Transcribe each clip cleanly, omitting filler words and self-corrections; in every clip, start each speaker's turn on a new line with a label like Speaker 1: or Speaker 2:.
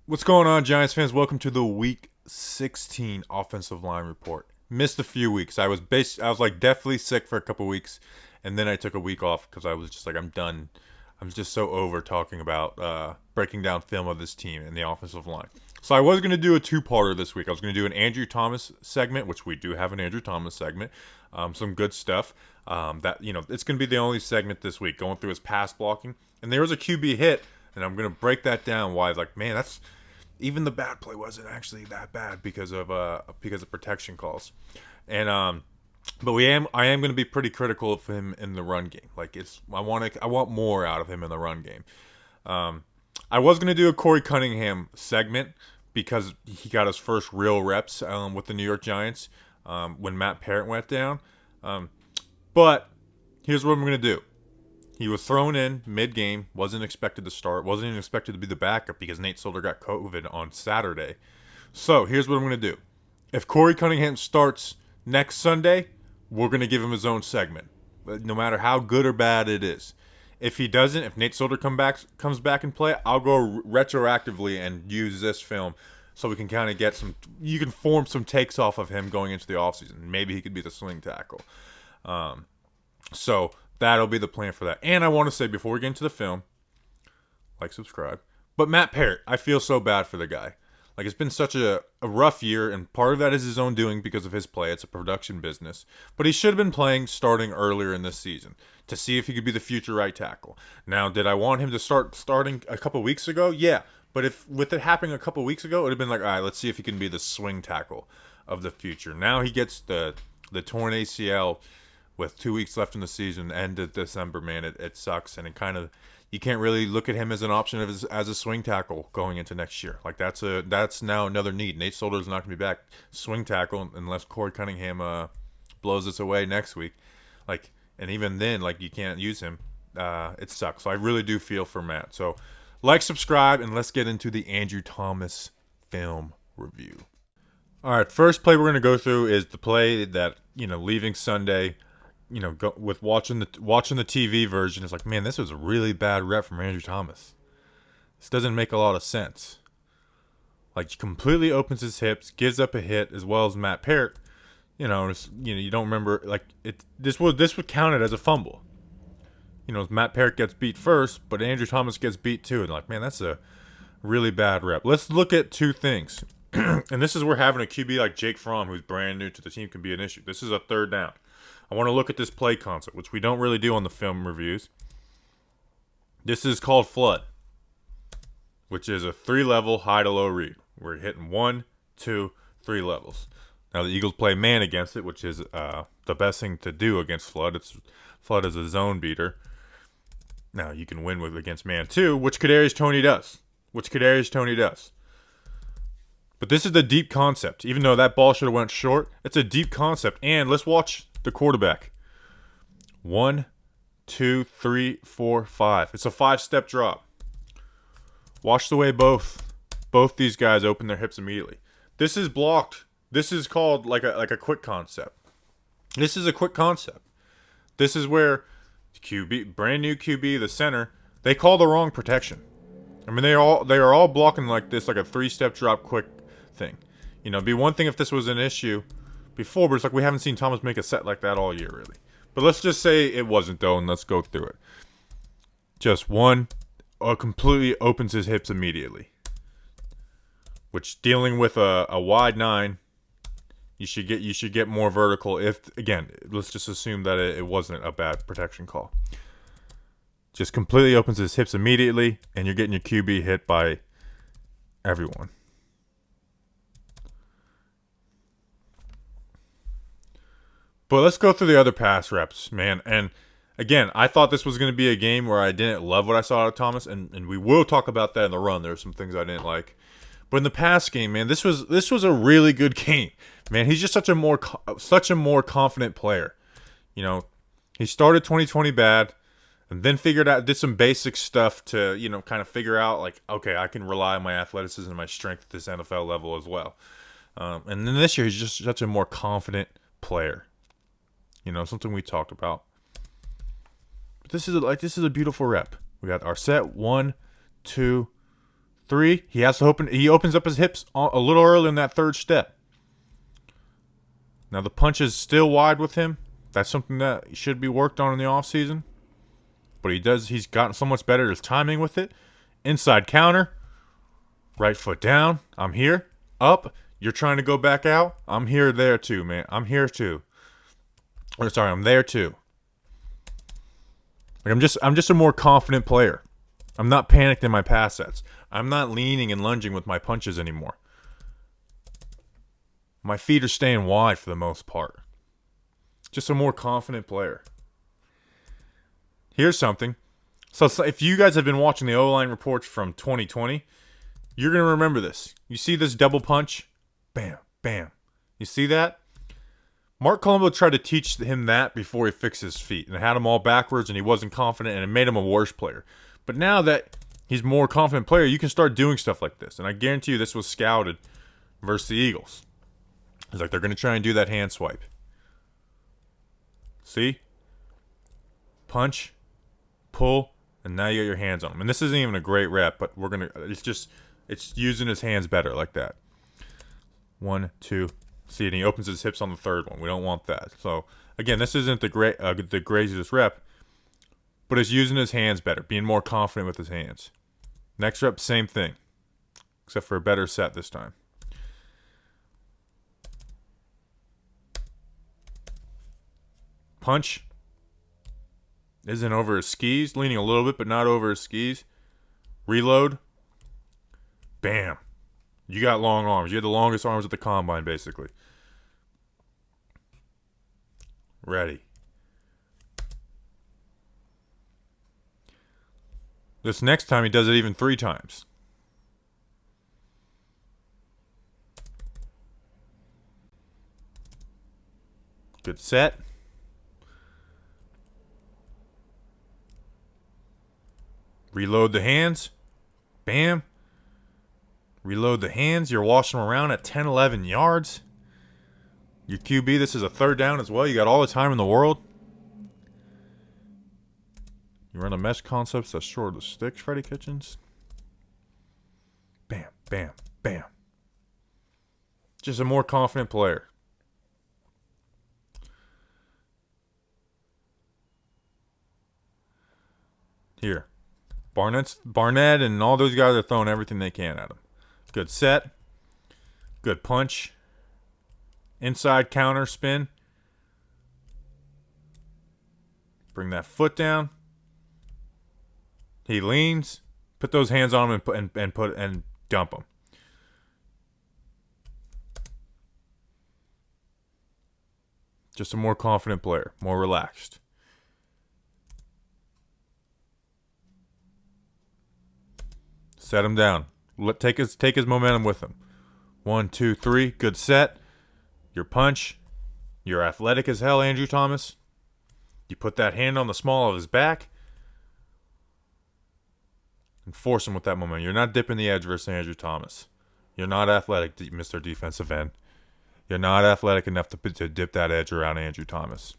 Speaker 1: What's going on, Giants fans? Welcome to the Week 16 offensive line report. Missed a few weeks. I was like deathly sick for a couple weeks, and then I took a week off because I was just like, I'm done. I'm just so over talking about breaking down film of this team and the offensive line. So I was going to do a two-parter this week. I was going to do an Andrew Thomas segment, which we do have an Andrew Thomas segment. Some good stuff. It's going to be the only segment this week, going through his pass blocking. And there was a QB hit, and I'm going to break that down. Why, like, man, that's even the bad play wasn't actually that bad because of protection calls. And but I am going to be pretty critical of him in the run game. Like I want more out of him in the run game. I was going to do a Corey Cunningham segment because he got his first real reps with the New York Giants when Matt Parrot went down. But here's what I'm going to do. He was thrown in mid-game, wasn't expected to start, wasn't even expected to be the backup because Nate Solder got COVID on Saturday. So here's what I'm going to do. If Corey Cunningham starts next Sunday, we're going to give him his own segment, no matter how good or bad it is. If he doesn't, if Nate Solder comes back and play, I'll go retroactively and use this film so we can kind of you can form some takes off of him going into the offseason. Maybe he could be the swing tackle. So that'll be the plan for that. And I want to say before we get into the film, like, subscribe. But Matt Parrott, I feel so bad for the guy. Like, it's been such a rough year, and part of that is his own doing because of his play. It's a production business. But he should have been playing starting earlier in this season to see if he could be the future right tackle. Now, did I want him to start starting a couple weeks ago? Yeah. But if with it happening a couple weeks ago, it would have been like, all right, let's see if he can be the swing tackle of the future. Now he gets the torn ACL with 2 weeks left in the season, end of December, man, it sucks, and it kind of, you can't really look at him as an option as a swing tackle going into next year. Like that's now another need. Nate Solder is not going to be back swing tackle unless Corey Cunningham blows us away next week. Like, and even then, like, you can't use him. It sucks. So I really do feel for Matt. So like, subscribe, and let's get into the Andrew Thomas film review. All right, first play we're going to go through is the play that, leaving Sunday. With watching the TV version, it's like, man, this was a really bad rep from Andrew Thomas. This doesn't make a lot of sense. Like, completely opens his hips, gives up a hit, as well as Matt Parrott. You don't remember, like, this would count it as a fumble. Matt Parrott gets beat first, but Andrew Thomas gets beat too, and like, man, that's a really bad rep. Let's look at two things, and this is where having a QB like Jake Fromm, who's brand new to the team, can be an issue. This is a third down. I want to look at this play concept, which we don't really do on the film reviews. This is called flood, which is a 3-level high to low read. We're hitting 1, 2, 3 levels. Now the Eagles play man against it, which is the best thing to do against flood. Flood is a zone beater. Now you can win against man too, which Kadarius Toney does. But this is the deep concept. Even though that ball should have went short, it's a deep concept. And let's watch the quarterback. 1, 2, 3, 4, 5. It's a 5-step drop. Watch the way both these guys open their hips immediately. This is blocked. This is called like a quick concept. This is a quick concept. This is where QB, brand new QB, the center, they call the wrong protection. I mean, they are all blocking like this, like a 3-step drop quick thing. It'd be one thing if this was an issue before, but it's like we haven't seen Thomas make a set like that all year, really. But let's just say it wasn't, though, and let's go through it. Just one, completely opens his hips immediately. Which, dealing with a wide 9, you should get more vertical. If, again, let's just assume that it wasn't a bad protection call. Just completely opens his hips immediately, and you're getting your QB hit by everyone. But let's go through the other pass reps, man. And again, I thought this was going to be a game where I didn't love what I saw out of Thomas, and we will talk about that in the run. There were some things I didn't like. But in the pass game, man, this was a really good game. Man, he's just such a more confident player. He started 2020 bad, and then did some basic stuff to, kind of figure out, like, okay, I can rely on my athleticism and my strength at this NFL level as well. And then this year, he's just such a more confident player. Something we talked about. But this is a beautiful rep. We got our set 1, 2, 3. He has to open. He opens up his hips a little early in that third step. Now the punch is still wide with him. That's something that should be worked on in the off season. But he's gotten so much better at his timing with it. Inside counter. Right foot down. I'm here. Up. You're trying to go back out. I'm here there too, man. I'm here too. Or sorry, I'm there too. Like I'm just a more confident player. I'm not panicked in my pass sets. I'm not leaning and lunging with my punches anymore. My feet are staying wide for the most part. Just a more confident player. Here's something. So if you guys have been watching the O-line reports from 2020, you're going to remember this. You see this double punch? Bam, bam. You see that? Mark Colombo tried to teach him that before he fixed his feet. And it had him all backwards and he wasn't confident and it made him a worse player. But now that he's a more confident player, you can start doing stuff like this. And I guarantee you this was scouted versus the Eagles. It's like they're going to try and do that hand swipe. See? Punch, pull, and now you got your hands on him. And this isn't even a great rep, but it's using his hands better like that. 1, 2. See, and he opens his hips on the third one. We don't want that. So, again, this isn't the craziest rep, but it's using his hands better, being more confident with his hands. Next rep, same thing, except for a better set this time. Punch isn't over his skis, leaning a little bit, but not over his skis. Reload. Bam. You got long arms. You had the longest arms at the combine, basically. Ready. This next time, he does it even 3 times. Good set. Reload the hands. Bam. Reload the hands. You're washing them around at 10, 11 yards. Your QB, this is a third down as well. You got all the time in the world. You run a mesh concepts that's short of the sticks, Freddie Kitchens. Bam, bam, bam. Just a more confident player. Here. Barnett and all those guys are throwing everything they can at him. Good set. Good punch. Inside counter spin. Bring that foot down. He leans. Put those hands on him and dump him. Just a more confident player, more relaxed. Set him down. Take his momentum with him. 1, 2, 3. Good set. Your punch. You're athletic as hell, Andrew Thomas. You put that hand on the small of his back and force him with that momentum. You're not dipping the edge versus Andrew Thomas. You're not athletic, Mr. Defensive End. You're not athletic enough to dip that edge around Andrew Thomas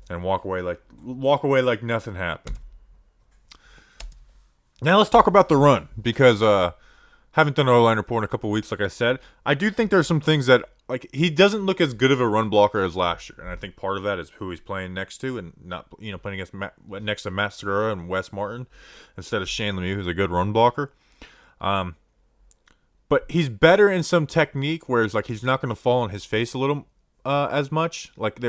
Speaker 1: and walk away like nothing happened. Now let's talk about the run, because haven't done an O-line report in a couple weeks, like I said. I do think there's some things that, like, he doesn't look as good of a run blocker as last year, and I think part of that is who he's playing next to, and not playing next to Matt Segura and Wes Martin instead of Shane Lemieux, who's a good run blocker. But he's better in some technique, whereas like he's not going to fall on his face a little as much. Like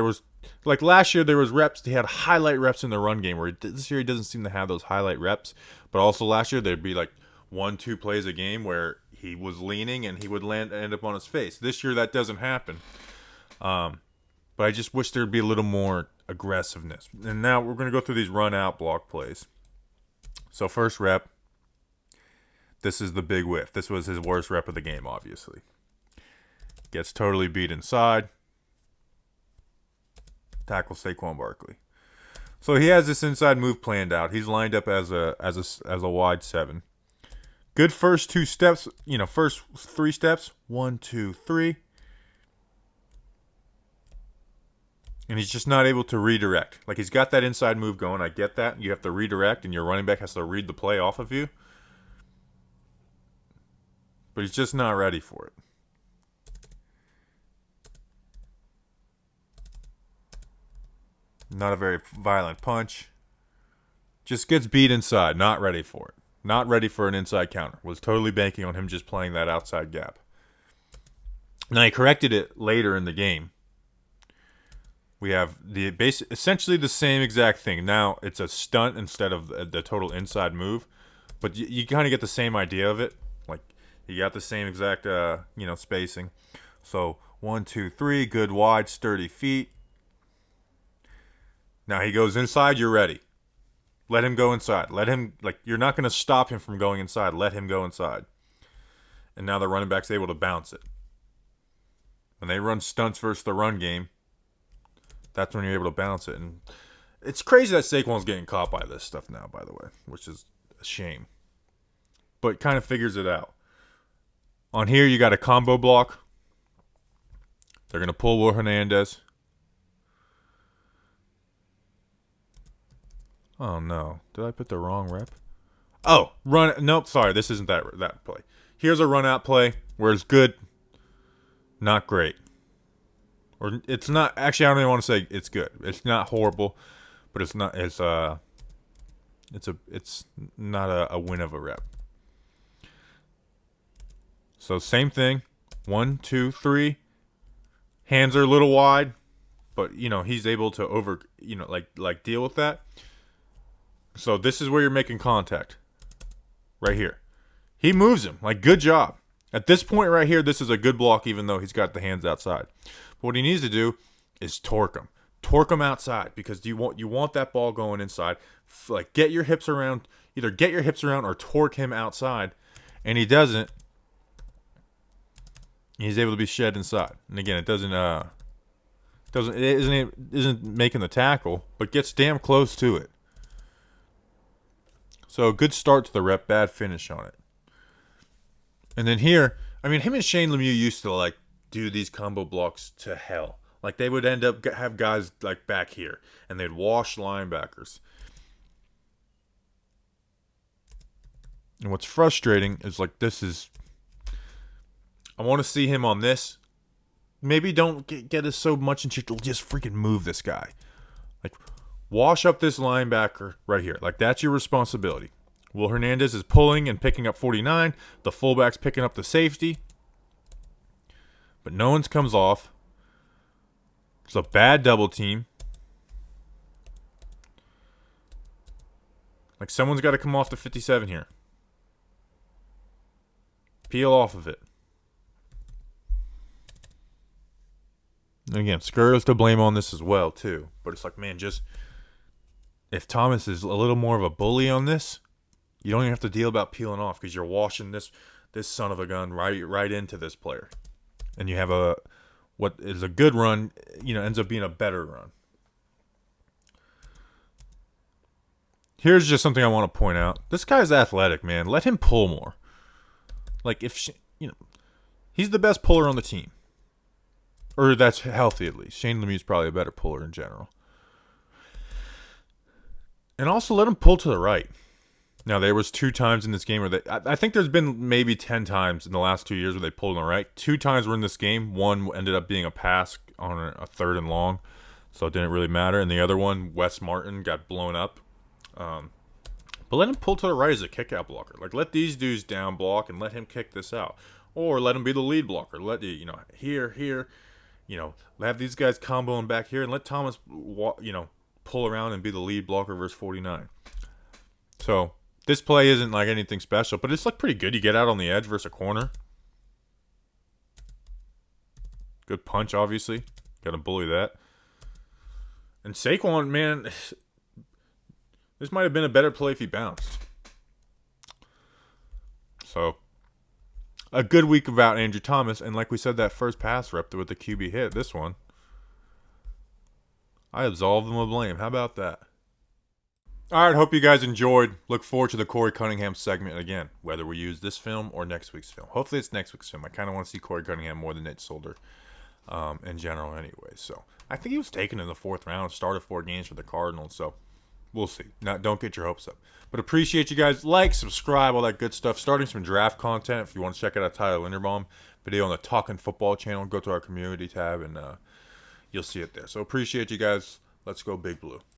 Speaker 1: last year, there was reps. He had highlight reps in the run game, where this year he doesn't seem to have those highlight reps. But also last year, there'd be like 1-2 plays a game where he was leaning and he would end up on his face. This year, that doesn't happen. But I just wish there'd be a little more aggressiveness. And now we're going to go through these run-out block plays. So first rep. This is the big whiff. This was his worst rep of the game, obviously. Gets totally beat inside. Tackles Saquon Barkley. So he has this inside move planned out. He's lined up as a wide 7. Good first 2 steps. First 3 steps. 1, 2, 3. And he's just not able to redirect. Like, he's got that inside move going. I get that. You have to redirect, and your running back has to read the play off of you. but he's just not ready for it. Not a very violent punch. Just gets beat inside. Not ready for it. Not ready for an inside counter. Was totally banking on him just playing that outside gap. Now he corrected it later in the game. We have essentially the same exact thing. Now it's a stunt instead of the total inside move, but you kind of get the same idea of it. Like you got the same exact spacing. So 1, 2, 3, good wide, sturdy feet. Now he goes inside. You're ready. Let him go inside. Let him you're not going to stop him from going inside. Let him go inside. And now the running back's able to bounce it. When they run stunts versus the run game, that's when you're able to bounce it. And it's crazy that Saquon's getting caught by this stuff now, by the way, which is a shame. But kind of figures it out. On here, you got a combo block. They're going to pull Will Hernandez. Oh, no. Did I put the wrong rep? Oh, run. Nope, sorry. This isn't that play. Here's a run-out play where it's good, not great. Or it's not. Actually, I don't even want to say it's good. It's not horrible, but it's not. It's not a win of a rep. So same thing. 1, 2, 3. Hands are a little wide, but he's able to deal with that. So this is where you're making contact. Right here. He moves him. Good job. At this point right here, this is a good block even though he's got the hands outside. But what he needs to do is torque him. Torque him outside because you want that ball going inside. Get your hips around. Either get your hips around or torque him outside. And he doesn't. He's able to be shed inside. And again, it isn't making the tackle, but gets damn close to it. So good start to the rep, bad finish on it. And then here, him and Shane Lemieux used to do these combo blocks to hell. They would end up have guys back here, and they'd wash linebackers. And what's frustrating is this is. I want to see him on this. Maybe don't get us so much in shit. Just freaking move this guy. Wash up this linebacker right here. That's your responsibility. Will Hernandez is pulling and picking up 49. The fullback's picking up the safety. But no one's comes off. It's a bad double team. Someone's got to come off the 57 here. Peel off of it. And again, Skura's to blame on this as well, too. But it's just if Thomas is a little more of a bully on this, you don't even have to deal about peeling off because you're washing this son of a gun right into this player. And you have what is a good run, ends up being a better run. Here's just something I want to point out. This guy's athletic, man. Let him pull more. He's the best puller on the team. Or that's healthy at least. Shane Lemieux's probably a better puller in general. And also let him pull to the right. Now, there was 2 times in this game where I think there's been maybe 10 times in the last 2 years where they pulled on the right. 2 times were in this game. One ended up being a pass on a 3rd and long, so it didn't really matter. And the other one, Wes Martin, got blown up. But let him pull to the right as a kick-out blocker. Let these dudes down block and let him kick this out. Or let him be the lead blocker. Let here, have these guys comboing back here and let Thomas, pull around and be the lead blocker versus 49. So this play isn't anything special, but it's pretty good. You get out on the edge versus a corner. Good punch, obviously. Got to bully that. And Saquon, man, this might have been a better play if he bounced. So a good week about Andrew Thomas, and like we said, that first pass rep with the QB hit. This one, I absolve them of blame. How about that? All right, hope you guys enjoyed. Look forward to the Corey Cunningham segment again, whether we use this film or next week's film. Hopefully it's next week's film. I kind of want to see Corey Cunningham more than Nate Solder in general anyway. So I think he was taken in the 4th round, started 4 games for the Cardinals. So We'll see. Don't get your hopes up. But appreciate you guys. Like, subscribe, all that good stuff. Starting some draft content. If you want to check out Tyler Linderbaum video on the Talking Football channel, go to our community tab and you'll see it there. So appreciate you guys. Let's go Big Blue.